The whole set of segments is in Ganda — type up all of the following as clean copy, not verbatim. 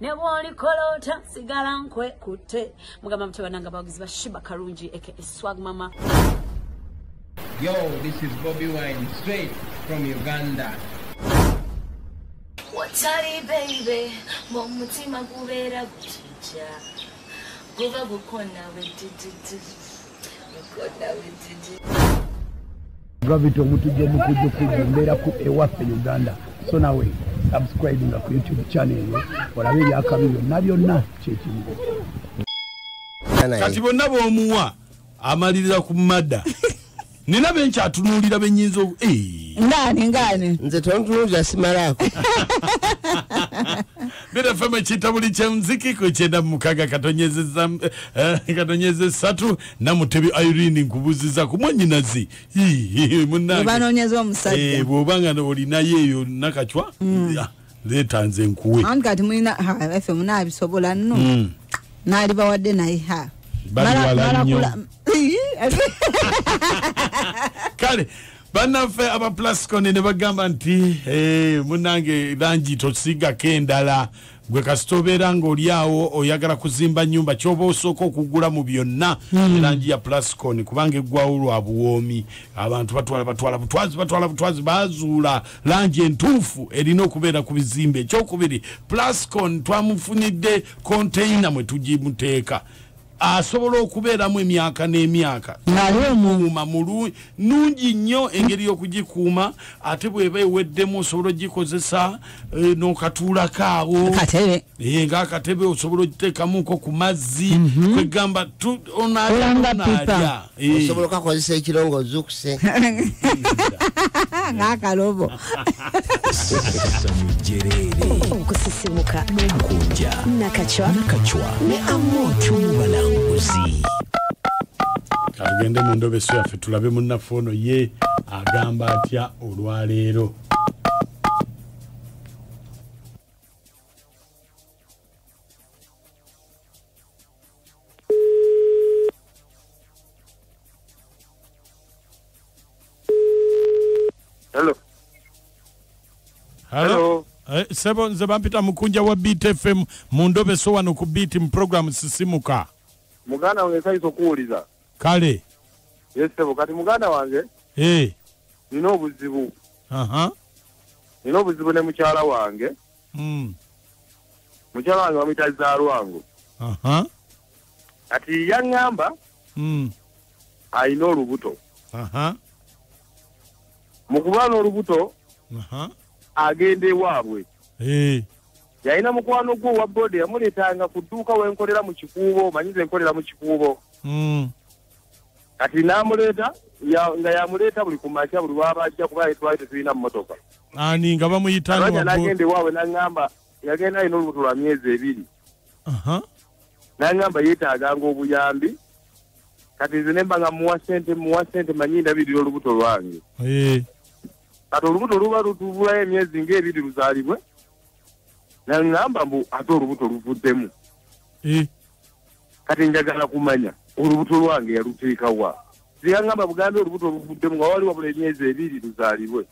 Nebwoli kolota sigala nkwe kutte mugamba mutabananga bawagizi ba Shiba Karungi aka Swag Mama. Yo, this is Bobby Wine straight from Uganda. Watari baby, mumutima kubera kuchicha. Kuva gukona wetiti. Gukona wetiti. Gravity omutujje mukujja ku ewaffe Uganda. So nawe subscribing ku YouTube channel olabe byakabi byonna kyekimu. Kati bonna b'omuwa amalirira ku madda. Nina benchi atunulira benyinzo ngani nze tontunulira simalako Bera fama chitabuli cha mziki kuchenda mukaga katonyezeza katonyezeza na mutebi Irene nkubuziza kumwanyinazi munange banonyeza omusajja bobanga olina yeyo nakachwa letanze nkuwe angati mwina ha efe munabisobola nno nali bawadde naye ha mala kale banafe aba plascon ne bagamba nti munange langi tosiga kendala gwe kasitobera ng'olyawo oyagala kuzimba nyumba kyoba osooka okugula mu byonna langi ya plascon kubanga eggwawo lwa buwoomi abantu batwala butwazi bazuula langi entuufu erina okubeera ku bizimbe ekyokubiri plascon twamufunidde container mwe tugimuteeka asobola okubeeramu emyaka n'emyaka nalyomuuma nungi nnyo engeri y'okugikuuma ate bw'eba eweddemu osobola ogikozesa n'okatuulakaawo ng'akatebe osobola ogiteekamuko ku mazzi kwegamba onaalya osobola okakozesa ekirongoozi okuse ng'akalobo okusisimuka n'Mukunja nakachwa ne amoky'omubalanguzi Kagende mu Endobeso yaffe tulabe munnafono ye agamba atya olwaleero. Hello. Sebo nze bampita Mukunja wa Beat FM mu Endobeso wano ku Beat mu program sisimuka. Muganda wange kaiso kuuliza. Kale. Yes sebo kati muganda wange. Nina obuzibu. Nina obuzibu ne mukyala wange. Mukyala wange bamuyita Lwan. Kati yaŋŋamba. Ayina olubuto. Mu kuba n'olubuto. Agende waabwe. Yalina mukwano gwo wa bode yamuletanga ku dduuka wenkolera mu kikuubo manyize enkolera mu kikuubo. Kati namuleeta nga yamuleeta buli kumakya buli wabajja kuba twali tulina mmotoka. Ani nga bamuyitanga wabbo. Nagende waabwe n'aŋŋamba yagenda alina olubuto lwa myezi 2. N'aŋŋamba yeetaaganga obuyambi. Kati nze ne mba nga muwa ssente manyi ndabirira olubuto lwange. Kati olubuto luba lutubulayo emyezi ng'ebiri luzaalibwe. N'aŋŋamba mbu ate olubuto luvuddemu. Kati njagala kumanya olubuto lwange yaluteeka wa. Ziyaŋŋamba bugambe olubuto luvuddemu nga wali wabula emyezi 2 luzaalibwe.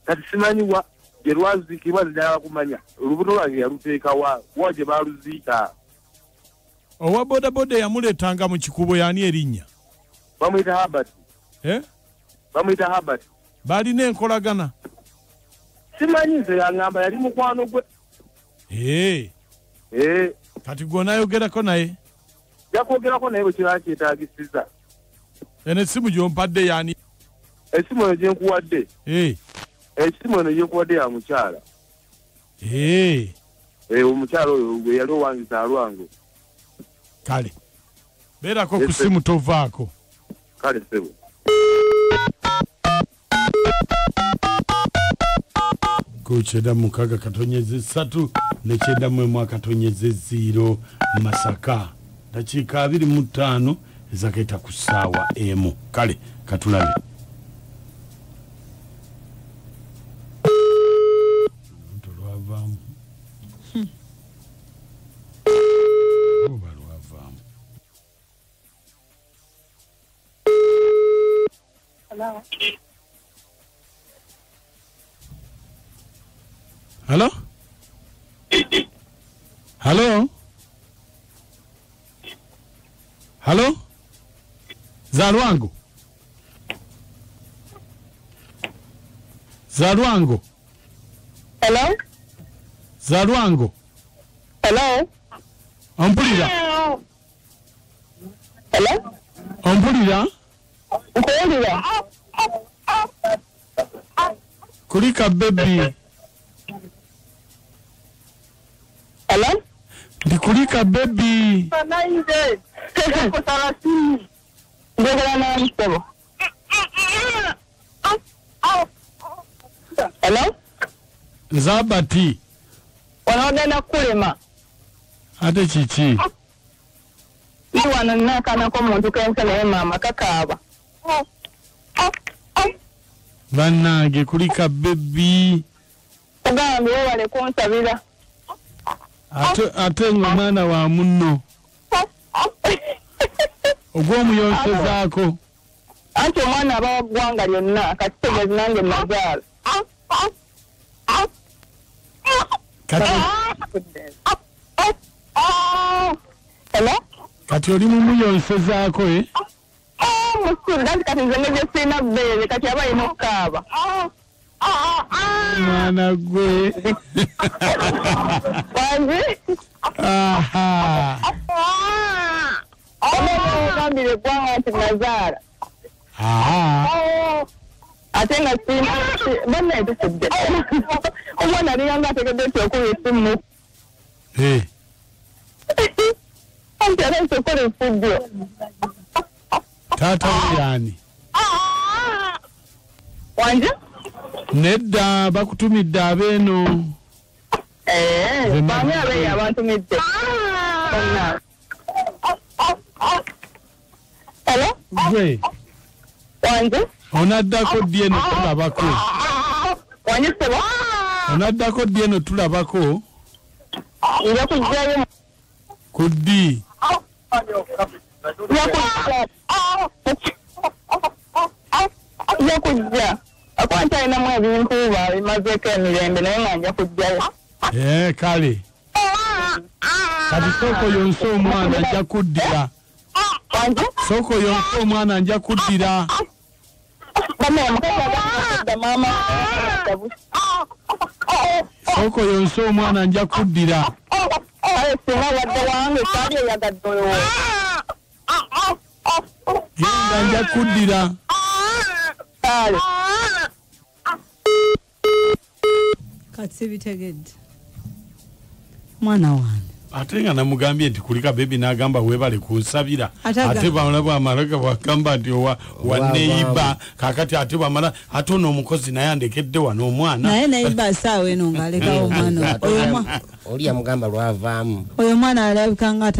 Kati simanyi wa gye lwazikibwa njagala kumanya olubuto lwange yaluteeka wa gye baaluziika. Owa bodaboda yamuleetanga mu kikubo yani erinnya? Bamuyita Herbert. Bamuyita Herbert. Balina enkolagana? Simanyi nze yaŋŋamba yali mukwano gwe. Kati gw'onaayogerako naye? Yakwogerako naye bwe kirala kyetaagisiza. Eno essimu gy'ompadde yani? Essimu eno gye nkuwadde. Essimu eno gye nkuwadde ya mukyala. Omukyala oyo gwe yali owangiza Lwango. Kale. Beerako ku ssimu tovaako. Kale ssebo. Kucheda mukaga katonyeze 3 ne cheda mwemwa katonyeze 0 Masaka. Dakika 25 ezakaita kusawa emu. Kale katulabe. Ntolwavamu. Obalwavamu. Hello. Hello? Hello? Hello? Zalwango? Zalwango? Hello? Zalwango? Hello? Ampulira? Hello? Ampulira? Nkuwulira? Kulika baby. Hello? Ndikulika baby. Nanje. Kusala simu. Njagala namusebo. Hello? Nzabati. Wanaogenda kulema. Ate chichi. Iwana nakanako muntu kensa naye maama kakaaba. Bannange kulika baby. Ogambye wewale kunsabira. Ate ng'omwana wa munno. Ogw'omuyonsezaako. Anti omwana aba wa ggwanga lyonna kati tegezi nange nazaala. Kati oli mumuyonsezaako Musudanti kati nze ngeze sirina bbeere kati aba alina okukaaba. mwana gwe. Wange? Ogambire eggwanga nti nazaala. Ate nga sirina bonna etusudde. Omwana aliyanga ategedde nti okuba essimu. Anti aleese okola effujjo. Taata we yani? Wange? Nedda bakutumidde abeeno. Baani abeeyo abantumidde. Hello? Gwe Wange? onaddako ddi eno tulabako. Wange sebo? Onaddako ddi eno tulabako. Nja kujjayo. Ku ddi? Nja kujja. Akwanta alinamu ebintu bimazeeko emirembe naye nga nja kujjayo. Kale kati soko yonse omwana nja kuddira. Soko yonse omwana nja kuddira. Soko yonse omwana nja kuddira. Singa wadde wange saali eyagadde oyo. Genda nja kuddira. Kale. Kati sibitegedde. Mwana wange. Ate nga namugambye nti kulika bebi n'agamba weebale kunsabira. Ate bamala bwamala bwagamba nti wa neiba kakati ate bamala ate ono omukozi naye andekedde wano omwana. Naye neiba asaawa eno ng'alekawo omwana. Oli yamugamba lwavaamu. Oyo omwana alabika nga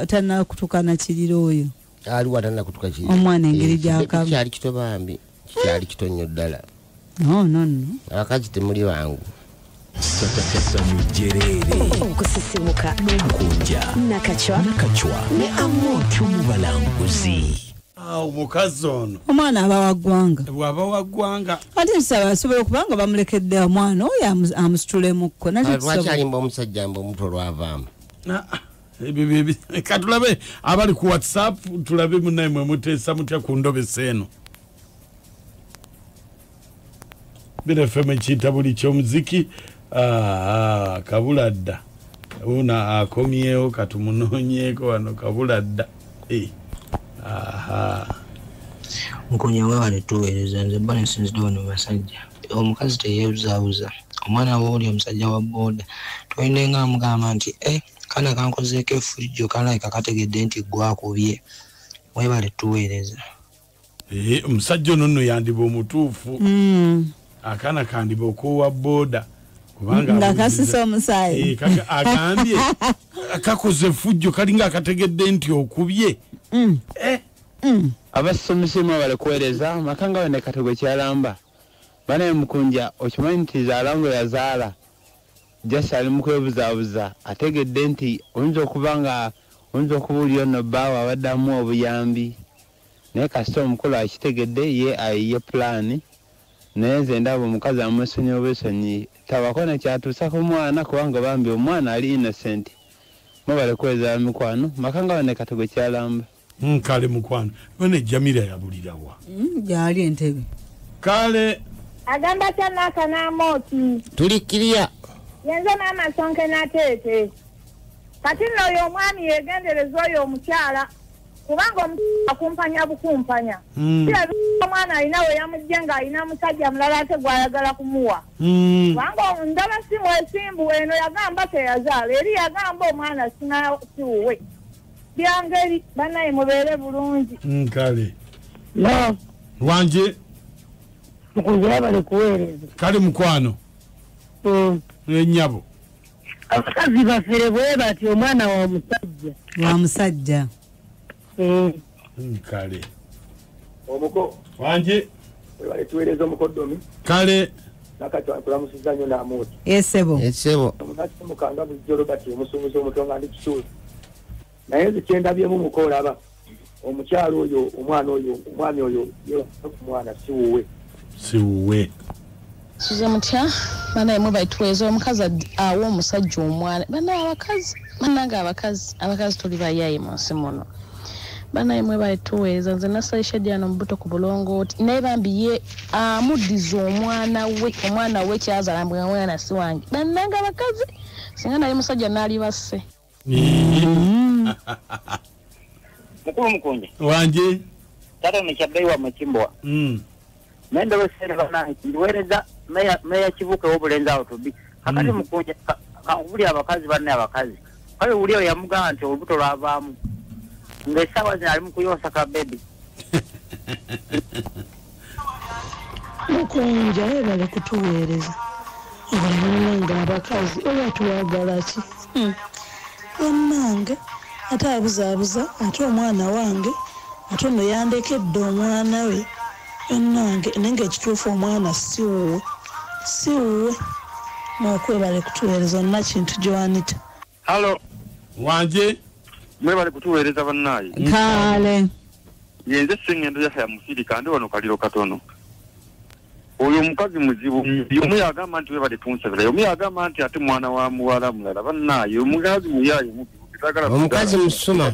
tannakutuka na kiriro oyo. Aliwo atannakutuka kiriro. Omwana engeri gy'akaaba. Kyali kito bambi. Kyali kito nnyo ddala. No. Abakazi temuli wangu. Okusisimuka n'Mukunja nakachwa ne amoto mu balanguzi. Mukazi ono omwana aba wa ggwanga. Bw'aba wa ggwanga. Ate nsaba asobola okuba nga bamulekedde omwana oyo amusitulemu. Lwaki alimba omusajja mbu omuto lwavaamu? Katulabe abali ku WhatsApp tulabe munnaye mwe muteesa mutya ku Endobeso eno. Bire feme chita buli ky'omuziki. Kabuladda una akomyewo katumunoonyeeko wano kabuladda. Mukunja wewale tuweereza nze bba nsinzidde wano basajja. Omukazi teyeebuzaabuza. Omwana wooli omusajja wa booda tolina nga amugamba nti kana kankozeeko effujjo kalabika kategedde nti gwakubye. Webale tuweereza. Omusajja ono nno yandiba omutuufu. Akana kandiba okuwa booda. Nga kasisa omusaayi. Agambye kakoze effujjo kalinga akategedde nti okubye. Abasomesemu bale kuweereza makanga wene kategwe kyalamba. Bana Mukunja okimanyi nti zaalango yazaala. Jasa ali mukwebuzaabuza ategedde nti oyinza okuba nga oyinza okubuulira ono bbaawe abaddamu obuyambi. Naye kasita omukulu akitegedde ye ayiye pulaani naye nze ndaba omukazi amusonyi obwesonyi tabako nekyatuusa ku mwana kubanga bambi omwana ali innocent mubale kwezala mikwano makanga wane katego kyalamba kale mukwano none Jamila yabulirawa gyali entebe kale agamba kyanaka n'amooti tulikiriya yenze n'amasonke n'ateete kati nno oyo omwami yegendereza oyo omukyala kubanga omukyala akumpanya bukumpanya omwana alina we yamujja ng'alina musajja mulala ate gw'ayagala kumuwa kubanga ndaba si mwesimbu eno yagamba teyazaala eri yagamba omwana siwuwe byangeri bannaye mubeere bulungi kale no Wange mukunjira bali kuweereza kale mukwano ennyabo abakazi bafere bwe bati omwana wa musajja kale omuko Wange bali tuweereza omukoddomi kale nakatwankulamusiza nnyo n'amooti esebo omunaki mukanga bulijjo Robert omusuubuzi omutonga ndi kisuli naye nze kyendabyemu mukoolaba omukyalo oyo omwami oyo ku mwana siwuwe Size mutya banaye mwe bayituweeza omukazi awo omusajja omwana bannange abakazi tuli bayayi mu nsi muno banaye mwe bayituweeza nze nasaisha dyano Olubutto ku bulongooti naye bambi ye amuddiza omwana we kyazaala mbwe mwana si wange bannange abakazi singa naye musajja naali basse mukulu Mukunja Wange tato nekyabbeeyiwa mukimbwa nende weseere banange ndiweereza meya kibuuke w'obulenzi awo tubi kakati Mukunja kankubuli abakazi banne abakazi kale wuli oyo yamugamba nti Olubutto lwavaamu ng'essaawa zino ali mu kuyonsa ka bebi Mukunja weebale kutuweereza bannange abakazi oba tuwagala ki bannange ate abuzaabuza ate omwana wange ate ono yandekedde omwana we bannange nenga ekituufu omwana siwuwe n'okwebale kutuweereza onna kintu gy'wanita halo Wange mwebale kutuweereza bannaaye kale yenze sengendo yaffe ya musirika ndi wano kaliro katono oyo omukazi muzibu omu yagamba nti webale tunsabira omu yagamba nti ate mwana wa muwala mulala bannaaye omukazi muyaye omukazi musuma